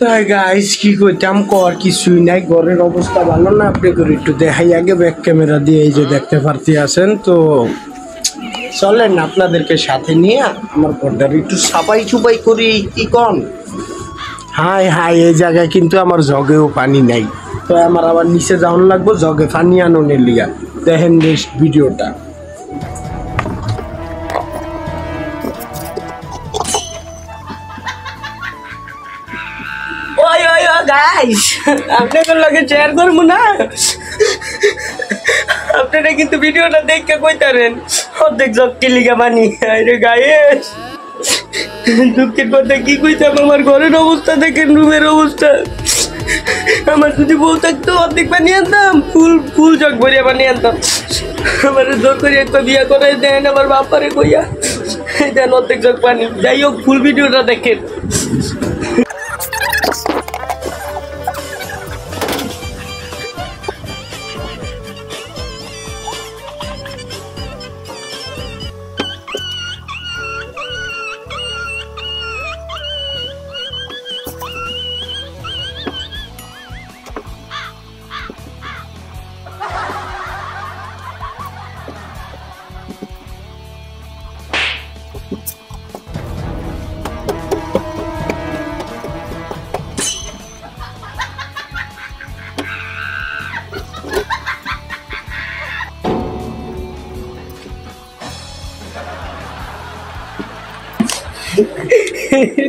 তাই গাইস কি কইতাম কর কিছুই নাই, ঘরের অবস্থা ভালো না। আপনি করে একটু দেখাই আগে ব্যাক ক্যামেরা দিয়ে, এই যে দেখতে পারতে আছেন তো। চলেন আপনাদেরকে সাথে নিয়ে আমার ঘরটার একটু সাফাই চুপাই করি। কি কন? হাই হাই, এই জায়গায় কিন্তু আমার জগেও পানি নাই, তো আমার আবার নিচে যাওয়ান লাগবো জগে পানি আনোনের লিগা। দেখেন নেক্সট ভিডিওটা। ওই ওই ও গাইস, আপনাদের লগে শেয়ার করবো না? আপনারা কিন্তু ভিডিওটা দেখে কইতারেন অর্ধেক জগটি লিগা পানি। আরে গাইস, দুঃখের কথা কি কইতাম, আমার ঘরের অবস্থা দেখেন, রুমের অবস্থা। আমার যদি বউ থাকতো অর্ধেক পানি আনতাম, ফুল ফুল জগ ভরিয়া পানি আনতাম। আমার জোর করে একটা বিয়া করাই দেন আমার বাপারে কইয়া, দেন অর্ধেক জগ পানি। যাই হোক, ফুল ভিডিওটা দেখেন।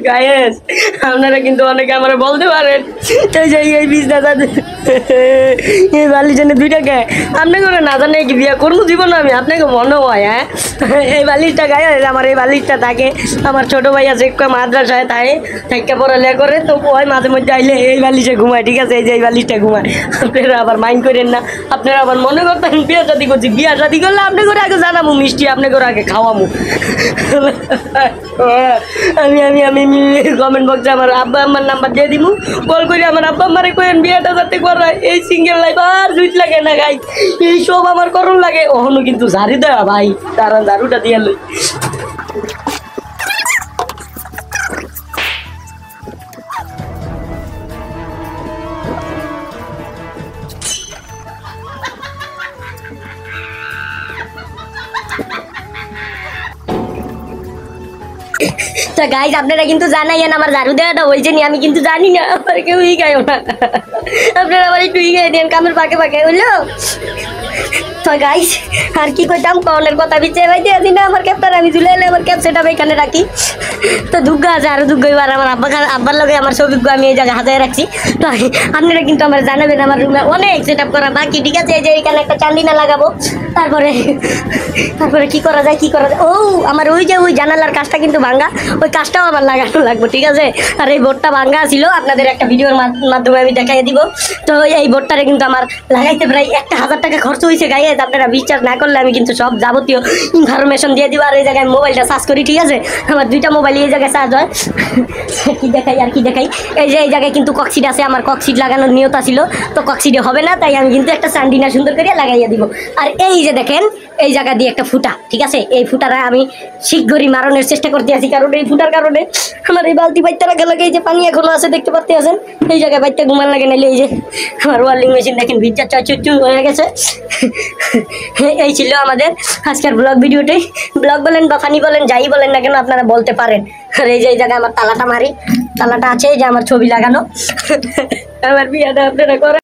গায়েস, আপনারা কিন্তু অনেকে আমার বলতে পারেন এই বিজনেস আছে, এই বালির জন্য 2 টাকা আপনি করে না জানে কি বিয়ে করবো জীবন আমি, আপনাকে মনে হয়? হ্যাঁ, এই বালিশটা গায়ে আমার, এই বালিশটা থাকে আমার ছোট ভাই আছে মাদ্রাসায়, তাই থেকে পড়ালেখা করে, তো ওই মাঝে মধ্যে আইলে এই বালিশে ঘুমায়। ঠিক আছে, এই যে এই বালিশটা ঘুমায়। আপনারা আবার মাইন্ড করেন না, আপনারা আবার মনে করতেন বিয়ে শাদি করছি। বিয়ে শাদি করলে আপনি করে আগে জানাবো, মিষ্টি আপনি করে আগে খাওয়াবো। আমি আমি আমি কমেন্ট বক্সে আমার আব্বা আম্মার নাম্বার দিয়ে দিব, কল করে আমার আব্বা আম্মারে কইেন বিয়েটা যাতে করায়। এই সিঙ্গেল লাইফ আর জুইট লাগে না গাই, এই সব আমার করণ লাগে। ওহনো কিন্তু ঝাড়ি দেওয়া ভাই, তারা ঝাড়ুটা দিয়ে লই। তো গাইজ, আপনারা কিন্তু জানাইয়েন আমার ঝাড়ু দেওয়াটা হয়েছে নি, আমি কিন্তু জানি না, আমার কেউ গাইও না। আপনারা আবার একটু গাই দেন কামের পাকে পাকে, হইলো? তো গাইজ, আর কি কইতাম, কনের কথা বিচে ভাই দিয়ে দিন আমার ক্যাপটা, আমি ঝুলে এলে আমার ক্যাপ সেটা এখানে রাখি। তো দুগ্গা আছে, আরো দুগ্গা এবার আমার আব্বার লগে আমার সৌভিজ্ঞ আমি এই জায়গায় হাজায় রাখছি। তো আপনারা কিন্তু আমার জানাবেন, আমার রুমে অনেক সেট আপ করা বাকি। ঠিক আছে, এই যে এখানে একটা চান্দিনা লাগাবো, তারপরে কি করা যায়, কি করা যায়, ও আমার ওই যে ওই জানালার কাজটা কিন্তু ভাঙ্গা, ওই কাজটাও আমার লাগানো লাগবে। ঠিক আছে, আর এই বোর্ডটা ভাঙ্গা ছিল, আপনাদের একটা ভিডিওর মাধ্যমে আমি দেখাই দিব। তো এই বোর্ডটারে কিন্তু আমার লাগাইতে প্রায় 1000 টাকা খরচ হয়েছে গাইয়ে। আপনারা বিশ্বাস না করলে আমি কিন্তু সব যাবতীয় ইনফরমেশন দিয়ে দিব। আর এই জায়গায় মোবাইলটা চার্জ করি। ঠিক আছে, আমার 2টা মোবাইল এই জায়গায় চার্জ হয়। কি দেখাই আর কি দেখাই, এই যে এই জায়গায় কিন্তু কক্সিড আছে, আমার কক্সিড লাগানোর নিয়ত ছিল, তো কক্সিডে হবে না, তাই আমি কিন্তু একটা চান্দিনা সুন্দর করে লাগাইয়া দিব। আর এই যে দেখেন, এই জায়গা দিয়ে একটা ফুটা। ঠিক আছে, এই ফুটাটা আমি শীঘ্রই মারানোর চেষ্টা করতে আছি, কারণ এই ফুটার কারণে আমার এই বালতি বাইতে রাখা লাগে। এই যে পানি এখনো আছে, দেখতে পারতে আছেন, এই জায়গায় বাইতে ঘুমান লাগে নাইলে। এই যে আমার ওয়ার্লিং মেশিন দেখেন ভিজা চুচু হয়ে গেছে। এই ছিল আমাদের আজকের ব্লগ ভিডিওটি। ব্লগ বলেন বা ফানি বলেন, যাই বলেন না কেন আপনারা বলতে পারেন। আর এই যে এই জায়গায় আমার তালাটা মারি, তালাটা আছে, এই যে আমার ছবি লাগানো। আমার বিয়েটা আপনারা করেন।